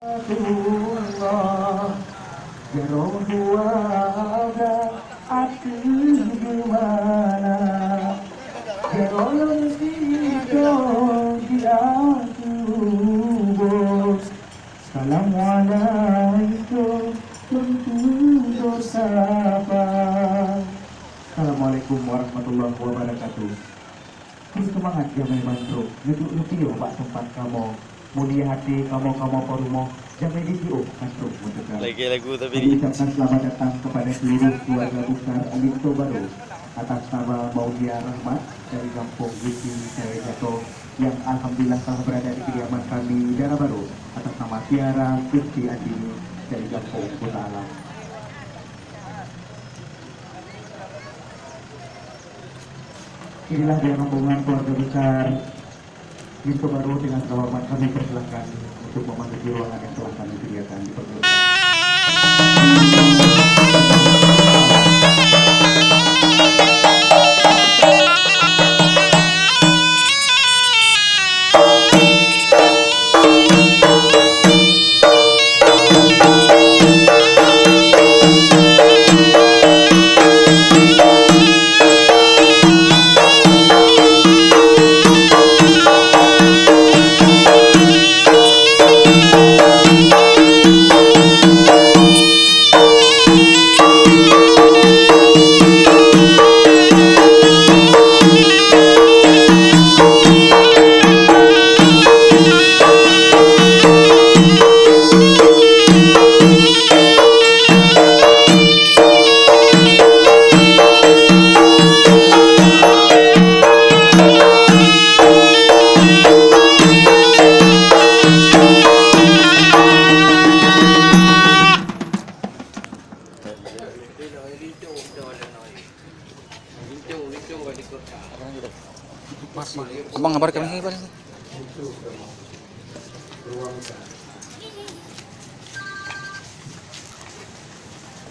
Allah ya roh ada hati di mana ya roh hidup dia tubuh Assalamualaikum untuk sahabat. Assalamualaikum warahmatullahi wabarakatuh. Terus semangat yang membantu. Nuti yo pak tempat kamu. Mulia hati kamu perumo. Jangan DPO masuk untuk lagi lagu tapi diucapkan selamat datang kepada seluruh keluarga besar Alinto Baru atas nama Maulia Rahmat dari Kampung Wiki Cewek Jatuh yang alhamdulillah telah berada di kediaman kami Dara Baru atas nama Tiara Kurti Adini dari Kampung Kota Alam. Inilah dia rombongan keluarga besar Alinto Baru dengan kehormatan kami persilakan untuk memasuki ruangan yang telah kami sediakan di perguruan. Abang ngabar kami Bang.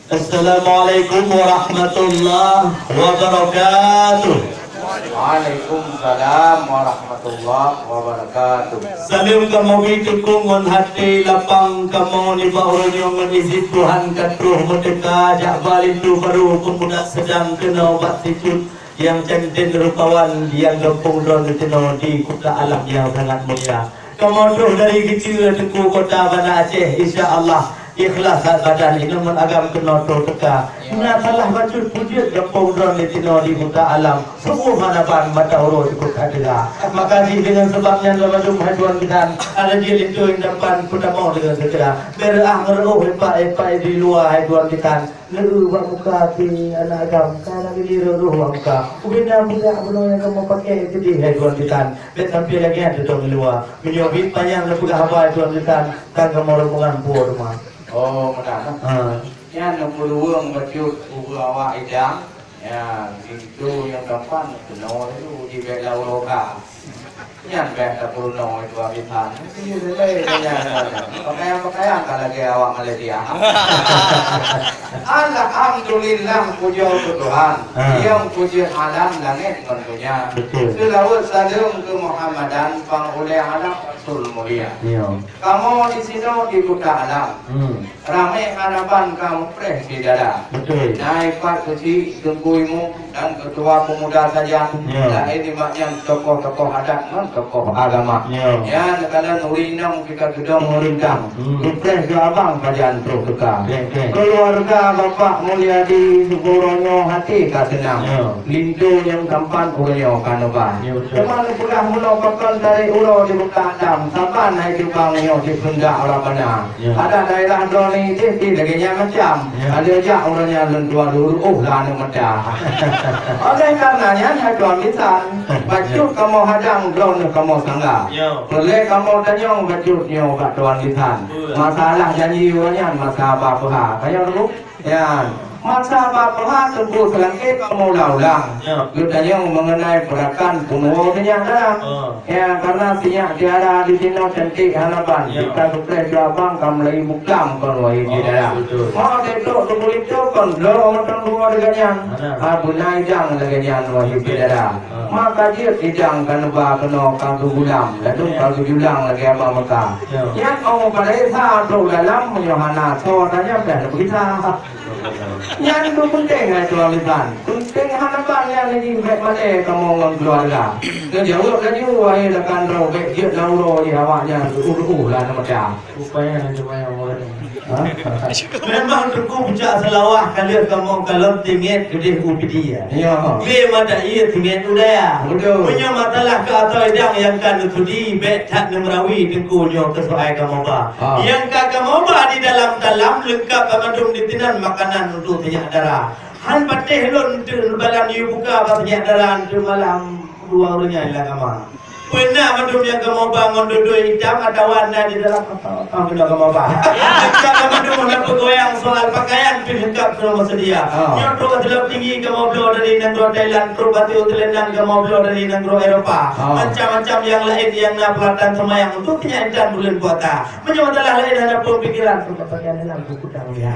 Assalamualaikum warahmatullahi wabarakatuh. Waalaikumsalam warahmatullahi wabarakatuh. Salim kamu bitukung on hati lapang kamu ni baunya mengisi Tuhan katruh merdeka jak balik tu baru pemuda sedang kena obat sikut yang cantik rupawan yang gempung drone tino di kota alam yang sangat mulia. Kamu tuh dari kecil teku kota Banda Aceh, insya-Allah ikhlas badan ilmu agam kena teka. Nak salah baca pujian gempung drone tino di kota alam. Semua harapan mata urus ikut hadira. Makasih dengan sebabnya dalam haduan kita ada dia itu yang depan kita mau dengan segera. Berah ngeruh epa di luar haduan kita. Ngeruh muka di anak agam karena ini ruh muka. Ubina muka belum yang kamu pakai jadi haduan kita. Bet sampai lagi ada di luar. Menyobit panjang lepas apa haduan kita. Kan kamu rombongan puas rumah. Oh, benar. Ya, nombor uang berjut ubah awak idang. Ya, itu yang depan penuh itu di belau loka. Yang belau penuh itu habitan. Itu pakaian kalau dia awak Malaysia. Alhamdulillah puja Tuhan. Yang puji alam langit tentunya. Selawat salam ke Muhammadan pang oleh anak Rasul mulia. Kamu di sini di kota alam. Ramai harapan kamu fresh di dada. Naik pak kecil tungguimu dan ketua pemuda saja. Dan ini maknya tokoh-tokoh adat non tokoh agama. Ya, kalau nurinang kita sudah merintang. Fresh ke abang kajian terus teka. Keluarga bapak mulia di Sukuronyo hati kasenang. Lintu yang kampan uronyo kanoban. Teman sudah mula bakal dari ulo di buka dam. Saban naik di bangyo di pundak orang benar. Ada daerah drone ini lagi macam. Ada jak orangnya lentua dulu. Lana medah. Oleh karenanya haduan lisan. Baju kamu hadang drone kamu sangga. Oleh kamu tanyong bajunya haduan lisan. Masalah janji orangnya masalah apa-apa. Kayak dulu. Ya. masa bapak tunggu selangkit kamu laulang. Katanya mengenai perakan kuno ternyata. Ya karena siap tiada di sini cantik hanapan. Kita sukses abang kamu lagi bukam kalau ini dah. Mau detok tunggu itu kan lo macam dua dengan abu naijang dengan wahid dah. Maka dia tidang kan ba keno kanggu gulam. Lalu kanggu gulang lagi apa maka. Yang kamu pada isa tu dalam Yohana so tanya dah berita. Yang itu penting itu alisan. Penting hanapan yang lagi mana kamu keluarga. Kejauh lagi wahai lekan roh kecil lauro di awaknya lah macam. Supaya orang. Memang terku puncak selawah kalian kamu kalau tinggi gede upidi ya. Dia mada iya tinggi udaya. Punya masalah ke atau yang kanudi bet tak nemrawi tengku nyo kesoai kamu ba. Yang kamu ba di dalam lengkap mendung di tinan makanan untuk banyak darah. Han pateh lon balam yu buka banyak darah tu malam dua orangnya ilang kamu. Pernah mandum yang kamu bangun duduk hitam ada warna di dalam apa benda kamu bah. Kalau mandum nak bergoyang soal pakaian lengkap semua sedia. Nyoto dalam tinggi kamu blow dari negara Thailand, terbati Thailand kamu blow dari negara Eropah. Macam-macam yang lain yang nak pelatan semua yang untuk kenyataan bulan puasa. Menyamalah lain ada pemikiran untuk pakaian dalam buku tang ya.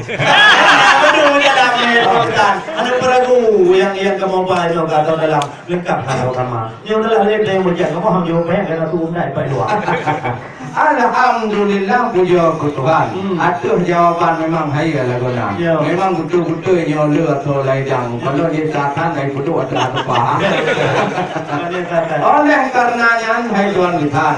Mandum dalam pelatan. Ada peragu yang kamu bah juga atau dalam lengkap kalau kamu. Nyoto lain yang berjalan kamu yo banyak kena turun naik pai luar. Alhamdulillah puja ke Tuhan. Atuh jawapan memang hayal guna. Memang betul-betul nyo le atau laidang. Kalau dia satan dari putu atau apa. Oleh karenanya hai Tuhan Tuhan.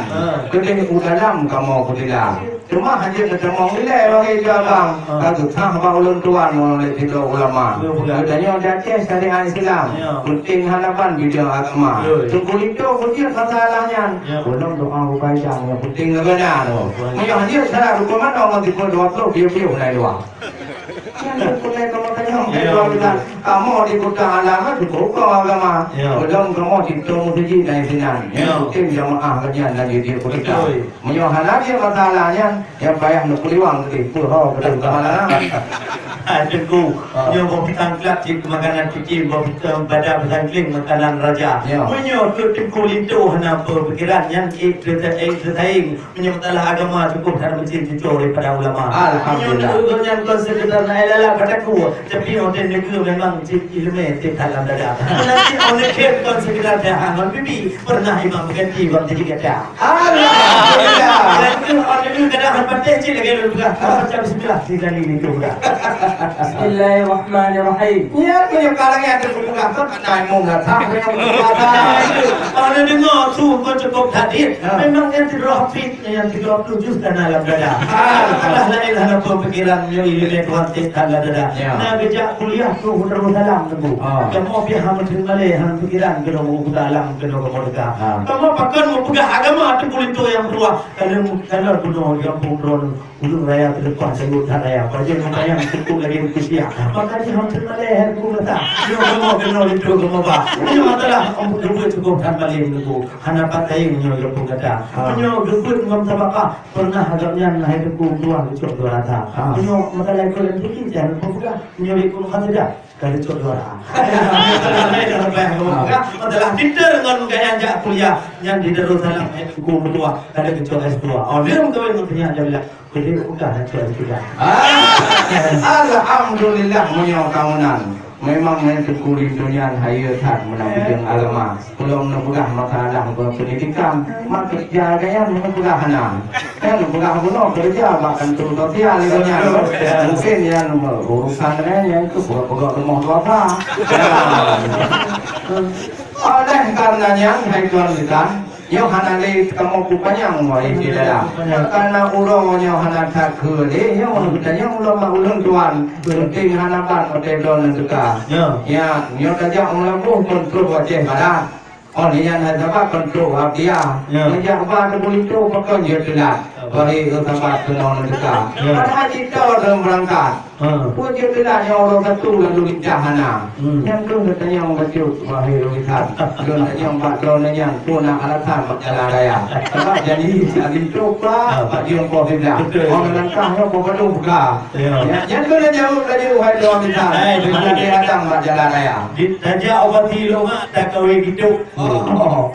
Kedai udalam kamu kudilah. Cuma hanya ketemu nilai bagi jawabang. Kalau sah ulun tuan oleh tiga ulama. Katanya dah tes syariat Islam. Penting hadapan bidang agama. Tunggu itu pujian masalahnya. Belum doa upaya yang penting benar. Yang dia salah hukuman orang di pondok dia naik luar. Kamu di kota alamat di kota agama. Belum kamu di temu siji dari sinan. Mungkin jamaah kajian lagi di kota. Menyohana dia masalahnya yang payah nak kuliwang tadi. Pulau betul kemana? Tengku, yang bawa tangklat cik makanan kecil, bawa badan bertangkling makanan raja. Menyo tengku lintu hana perpikiran yang tertaing menyebutlah agama cukup dan mencin cucur daripada ulama. Alhamdulillah. Menyo yang konsekuen lala kataku, tapi hotel negeri memang ilmu dalam dada. Nanti orang kek konsekuen dah hangon bibi pernah imam berganti waktu jadi kata. Alhamdulillah. Nanti orang negeri kadang berpatah cik lagi juga. Macam bismillah tidak ini juga. Bismillahirrahmanirrahim. Ya, punya kalang yang terbuka kan naik mungat. Orang dengar tu kau cukup hadir. Memang yang terhafid yang 37 dan alam dada. Dah lain hana pemikiran yang ilmu kuantik dalam dada. Nak kerja kuliah tu terus dalam tu. Kamu biar hama tinggalai hana pikiran kena mau dalam kena kemerdeka. Kamu pakai mau pegang agama tu kulit tu yang keluar. Kalau kuno yang pun ulung raya terdepan sayur raya. Bagian mana yang cukup lagi kesiap. Maka dia hampir malih aku kata. Dia mau kena itu kamu ba. Ini masalah om dulu cukup kan malih itu. Hana pakai menyo aku kata. Menyo dulu ngam tabaka pernah agaknya naik aku dua cukup dua rata. Menyo masalah itu yang bikin jangan buka. Menyo itu kan tidak. Kalau cukup dua rata. Masalah kita dengan gaya jak kuliah yang di Darussalam itu kedua. Kalau kecuali S2. Oh dia mungkin punya jawab. Jadi udah hancur juga. Alhamdulillah punya kawanan. Memang yang terkulit dunia hayatan menambah agama. Belum nabugah masalah pendidikan, maka kerjaan nabugah hana. Yang nabugah bunuh kerja bahkan turun sosial dunia. Mungkin yang urusan yang itu pegawai rumah apa. Oleh karenanya hai Tuhan kita. Yohana le kamu kupanyang mo di dalam. Karena urang Yohana tak kele, yang kita ulama ulun tuan penting hanapan hotel don juga. Ya, nyo tajak ulama pun kontrol wajah badan. Oh, ni yang ada apa kontrol dia. Yang apa tu boleh tu pakai je telat. Bagi tempat penon dekat. Ada kita orang berangkat. Pun je telat yang orang satu lalu dicahana. Yang tu katanya yang baca wahai rohitan. Dan yang empat tahun yang pun nak alasan berjalan raya. Sebab jadi itu pak pak dia kau tidak. Orang langkahnya kau perlu buka. Yang tu dah jauh lagi wahai rohitan. Dia datang berjalan raya. Dia obati lo tak kau gitu.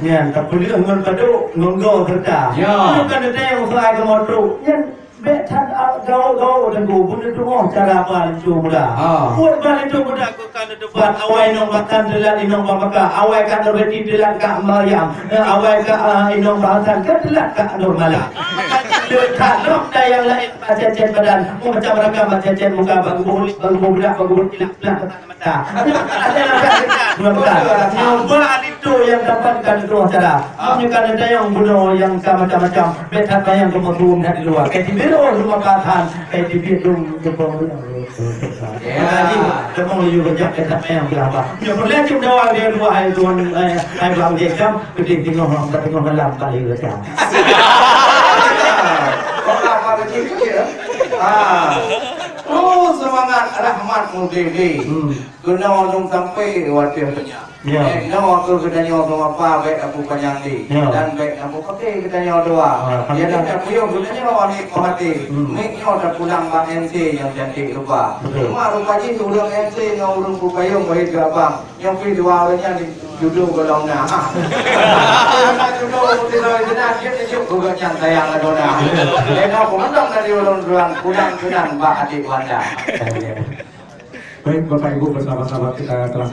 Yan, tapi dia ngon padu nonggo terta. Kan ada yang saya ke motor. Yan, betan gau dan go pun itu cara apa itu muda. Buat balik itu muda ko kan depan awai nong makan delan inong pamaka, awai kan berarti delan ka Maryam, awai ka inong bahasan kan delan ka normala. Lekat nok yang lain macam badan, macam rakam macam muka bagu budak bagu tilak mata. Ada itu yang dapatkan itu cara. Punya ada yang bunuh yang macam-macam. Betat yang kemudian dari luar. Kayak di biro rumah katan, kayak di biro jepang. Jadi, kamu juga kerja yang berapa? Ya boleh cuma doang dia dua hari tuan hari bang dia kam, ketik tengok malam kali kerja. Apa begitu ya? Oh semangat rahmat mudiri. Kena orang sampai waktunya. Kena waktu kedanya orang apa baik aku panjang di dan baik aku pakai kedanya doa. Dia dah puyuh kedanya orang ni kau hati. Miknya dah pulang bang MC yang cantik lupa. Mak rupanya urang MC dengan urang pupayung bagi ke abang. Yang pergi dua orangnya duduk golong nak. Nak duduk tidak jenak dia cukup gugatan sayang adona. Dia aku mendong dari urang pulang bak adik wanda. Baik Bapak Ibu bersama-sama kita telah